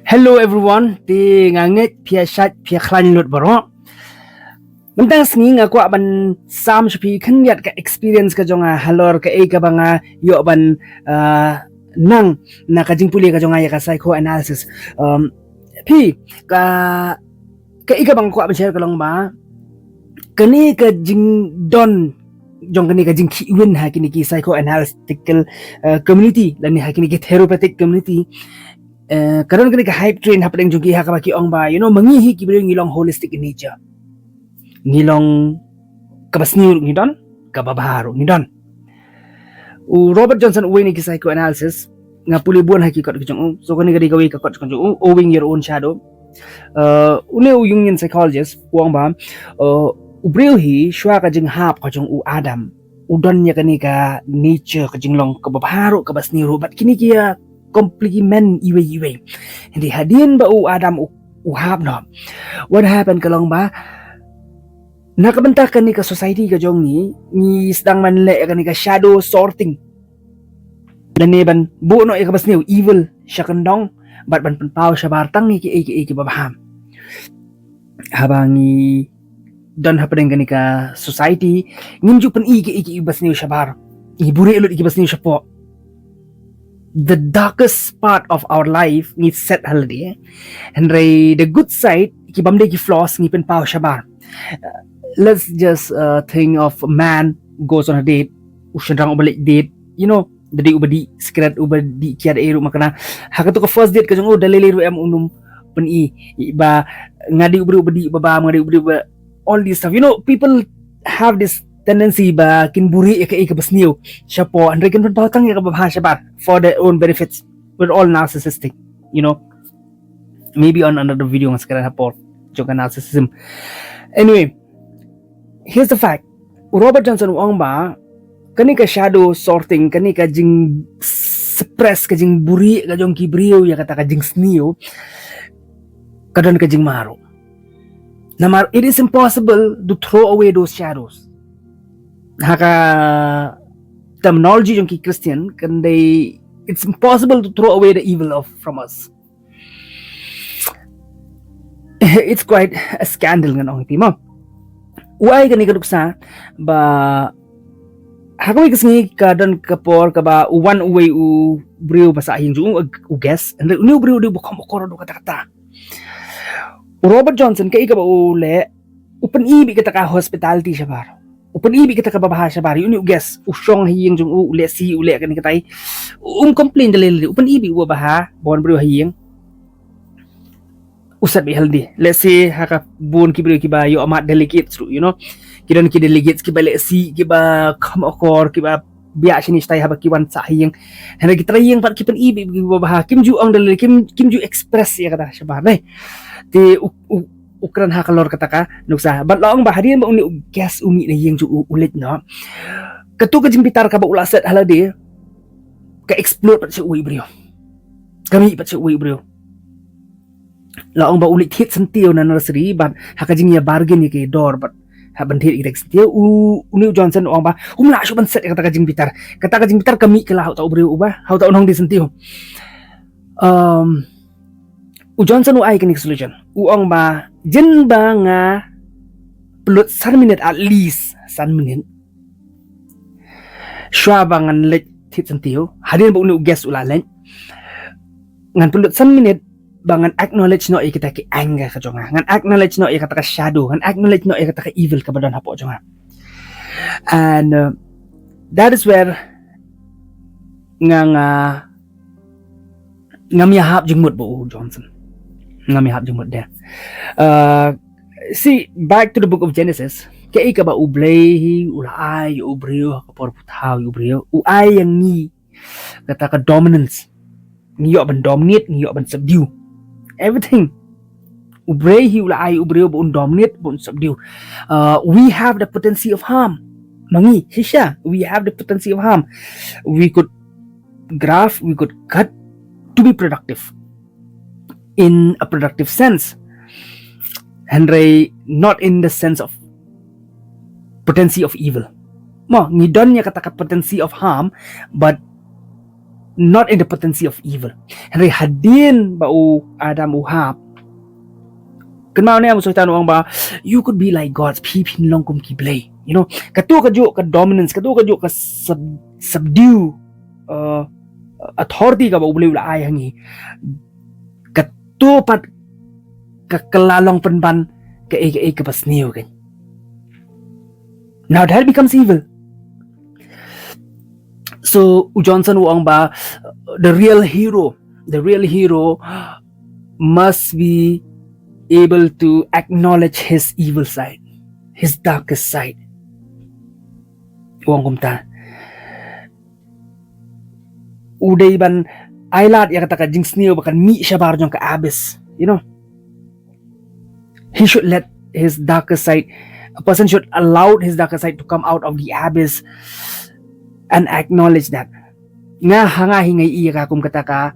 Hello everyone, Tnga pia shat pia klan lut baro. Mentang sengi aku aban sam sepi kenyat ke experience ke jonga halor ke ka banga yo ban nang na kajing puli ke jonga ya ka psychoanalysis. Pi ka bang ko aban share kalong ba. Kani ka jing don jong kani ka jing ki win ha kini ki psychoanalytical community lani ha kini ki therapeutic community. Karon kini ka hype train happening jung ki ha ka baki ong ba mangihi ki ngilong holistic in nature. Ngilong kabasniur ngidon kababaharo ngidon Robert Johnson uwi ni ki psychoanalysis nga puli buon hakikat kajong so kani gadi gawi kakot kajong owing your own shadow une Jungian psychologist uang ba ubril hi shwa kajing hap kajong Adam udon nya kani ka nature kajing long kababaharo kabasniur bat kini kia complement iwe hindi hadin ba Adam hap no what happened kalong ba nakabentak ni ka society ka jong ni sedang manle ka ni ka shadow sorting dan ni ban bu no ikabas ni evil siya kandong bat ban penpau siya bartang ni ki babaham habang ni don happening ka ni ka society nginju pen iki ibas ni siya bar iburi ulit ikibas ni siya po the darkest part of our life ni set haldi and the good side ikibamde ki flaws ni penpau siya bar. Let's just think of a man goes on a date usyadang ubalik date dadi ubadi sekret ubadi kiada eru makana hakato ka first date ka jong daliliru am unum peni ba ngadi ubadi baba ngadi ubadi all this stuff people have this tendency ba kinburi ka basniu siapo andre kan patang ka babha siya for their own benefits. We're all narcissistic maybe on another video ng sekarang hapor joga narcissism. Anyway, here's the fact. Robert Johnson uang ba kani ka shadow sorting kani ka jing suppress ka jing buri ka jong kibrio ya kata ka jing snio kadon ka jing maro. It is impossible to throw away those shadows. Haka terminology jong ki Christian it's impossible to throw away the evil from us. It's quite a scandal nganong timo. Uay kani kaduksa ba hakaway kasi kadon kapor ka ba one way u brio basa ahin ju u guess and uni brio di bukom okoro do kata Robert Johnson kay ka ba ule upan ibi kita ka hospitality siya bar upan ibi kita ka babaha siya bar uni u guess usyong hiyeng jung ule si ule kani katay complain dalili upan ibi u baha bon brio hiyeng usat bi haldi let's say haka bun kibri kiba yo amat delegates kidon ki delegates kiba let's see kiba kam okor kiba biya sini stay haba kiwan sa hiyeng hena gitrayeng pat kipan ibi kiba kimju ang dalili kimju express ya kata siya ba ti ukran ha kalor kata ka nuksa bat laong ba hadin ba uni guess umi na hiyeng ju ulit no katu ka jimpitar ka ba ulasat haladi ka explode pat si uwi brio kami pat si uwi brio laong ba ulit hit sentiyo na nursery but hakajing ya bargain ya kay door but haban hit irek sentiyo uni Johnson uang ba umla syo ban set kata kajing bitar kami kala ta ubri uba haw ta unong di sentiyo Johnson uay kini solution uang ba jen ba nga pelut 1 minute at least 1 minute sywa ba ngan let hit sentiyo hadin ba uni guess ulalen ngan pelut 1 minute bangan acknowledge no kita ki anger ka jonga ngan acknowledge no kata ka shadow ngan acknowledge no kata ka evil ka badon hapo jonga and that is where nga miyahap jengmut bo Johnson nga miyahap jengmut dia see back to the book of Genesis kay ka ba ublay ulay ubrio ka porputaw ubrio uay yang ni kata ka dominance ngiyo ban dominate ngiyo ban subdue everything ubrey hi ulay ubreo bon dominate bon subdue we have the potency of harm mangi hisha we have the potency of harm we could graft we could cut to be productive in a productive sense and not in the sense of potency of evil mo ngidon niya kata ka potency of harm but not in the potency of evil. Henry hadin ba u Adam u Hab. Kenapa ni aku cerita orang bah, you could be like God's people long kum kiblay. You know, katu kajuk ka dominance, katu kajuk ka subdue authority ka ba boleh ulai hangi. Katu pat ka kelalong penban ke ke pas niu kan. Now that becomes evil. So Johnson uang ba, the real hero must be able to acknowledge his evil side, his darkest side. Uang kumta. Uday ban ailat ya kata ka jing sneo bakan mi siya barjong ka abyss. You know, he should let his darkest side. A person should allow his darkest side to come out of the abyss and acknowledge that. Nga hanga hingay iya ka kum kata ka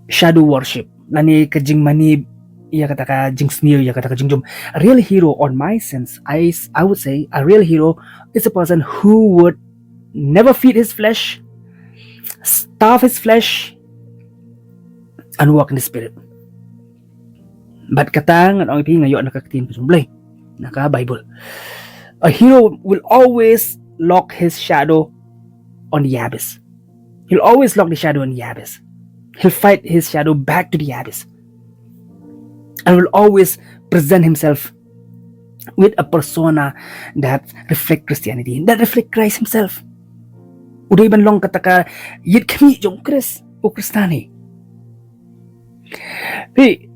shadow worship. Nani ka jing manib iya kata ka jing sneo iya kata ka jing jum. A real hero, on my sense, I would say a real hero is a person who would never feed his flesh, starve his flesh, and walk in the spirit. But katang ang ipi ngayon nakakatin pa sumblay naka Bible. A hero will always lock his shadow on the abyss. He'll always lock the shadow on the abyss. He'll fight his shadow back to the abyss, and will always present himself with a persona that reflect Christianity, that reflect Christ himself. Uday ban long kataka yit kami jong Chris o Kristani. Hey,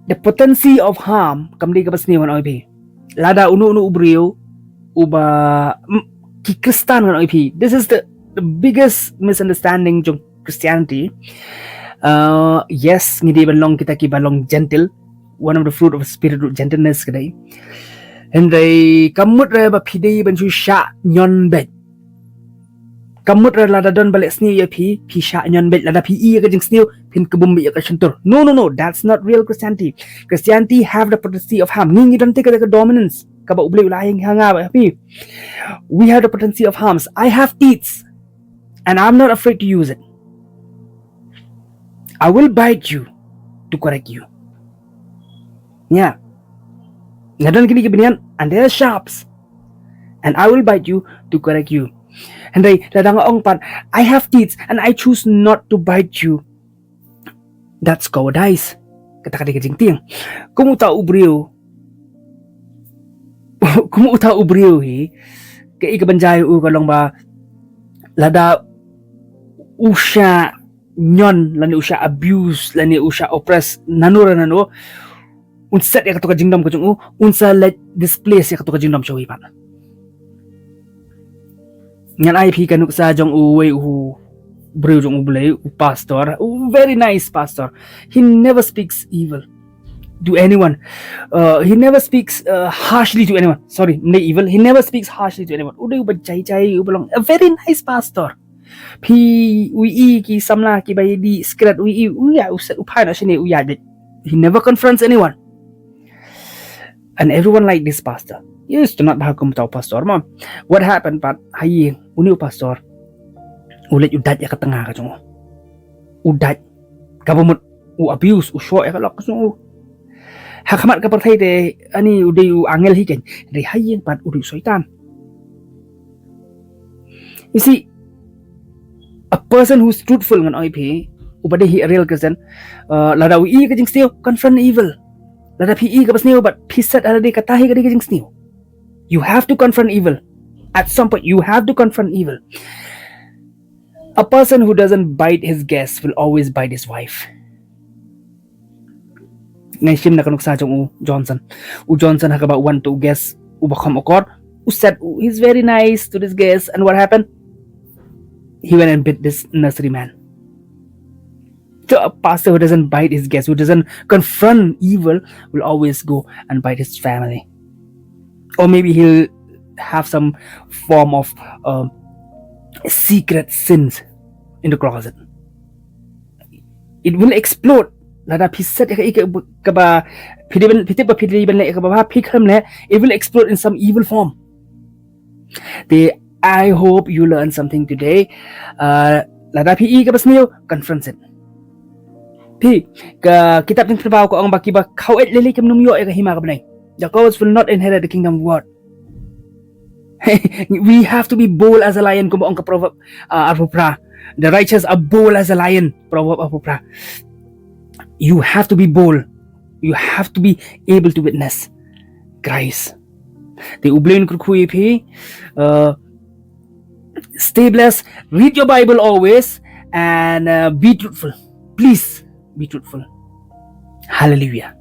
the potency of harm kamdi ka pasniwan oy lada unu ubriyo uba ki Kristan kan oy. This is the biggest misunderstanding jong Christianity. Yes, ngidi ban long kita ki balong gentle, one of the fruit of spirit gentleness kadai. And they kamut ra ba pidei ban chu sha nyon bet. Kamut ra lada don balik sni ya pi sha nyon bet lada pi I ka jing sni pin kabum ya ka shantur. No, that's not real Christianity. Christianity have the potency of harm. Ningi don't take the dominance. Kaba ublay ulayang hanga ba pi. We have the potency of harms. I have teeth, and I'm not afraid to use it. I will bite you to correct you. Yeah. Nadon kini kibinian, and there are sharps, and I will bite you to correct you. And I have teeth, and I choose not to bite you. That's cowardice. Kata-kata kajing tiang. Kumuta ubriyo hi. Kaya ikabanjayo u kalong ba lada usya nyon, lani usya abuse, lani usya oppress, nanura nano. Unsa ya kato kajingdom ko jung unsa let displace ya kato kajingdom chowi pan. Ngan IP kanuk sa jong uwe bro jong ublay pastor, very nice pastor. He never speaks evil to anyone. He never speaks harshly to anyone. Sorry, not evil. He never speaks harshly to anyone. Uday ba chay ubelong. A very nice pastor. Pi ui ki samla ki bay di skrat ui uya usat upay na siya ni uya. He never confronts anyone. And everyone like this pastor. He used to not hakum tau pastor mom. What happened pat hayi uni pastor ulit udat ya katanga ka jung. Udat kabumut abuse show ya kalok jung. Hakamat ka partay de ani uday angel hiken. De hayin pat uday soitan. You see, a person who's truthful ngan IP ubade he a real Christian lada ui ka jing still confront evil. Lada pi ka pasniyo but pisat ada de katahi ka jing still. You have to confront evil. At some point you have to confront evil. A person who doesn't bite his guests will always bite his wife. Ngayon na kanuk sa jong Johnson. Johnson hakaba want to guess ubakam okor. Said he's very nice to this guest, and what happened? He went and bit this nursery man. So a pastor who doesn't bite his guests, who doesn't confront evil, will always go and bite his family. Or maybe he'll have some form of secret sins in the closet. It will explode. It will explode in some evil form. I hope you learned something today. Lada PE ka basniyo conference it. Pi ka kitab ng trabaho ko ang bakiba kawet lili kam numyo ka hima ka banay. The cowards will not inherit the kingdom of God. We have to be bold as a lion kung ang kaproverb arpupra. The righteous are bold as a lion. Proverb arpupra. You have to be bold. You have to be able to witness Christ. The ublain kurkuyi pi. Stay blessed. Read your Bible always and be truthful. Please be truthful. Hallelujah.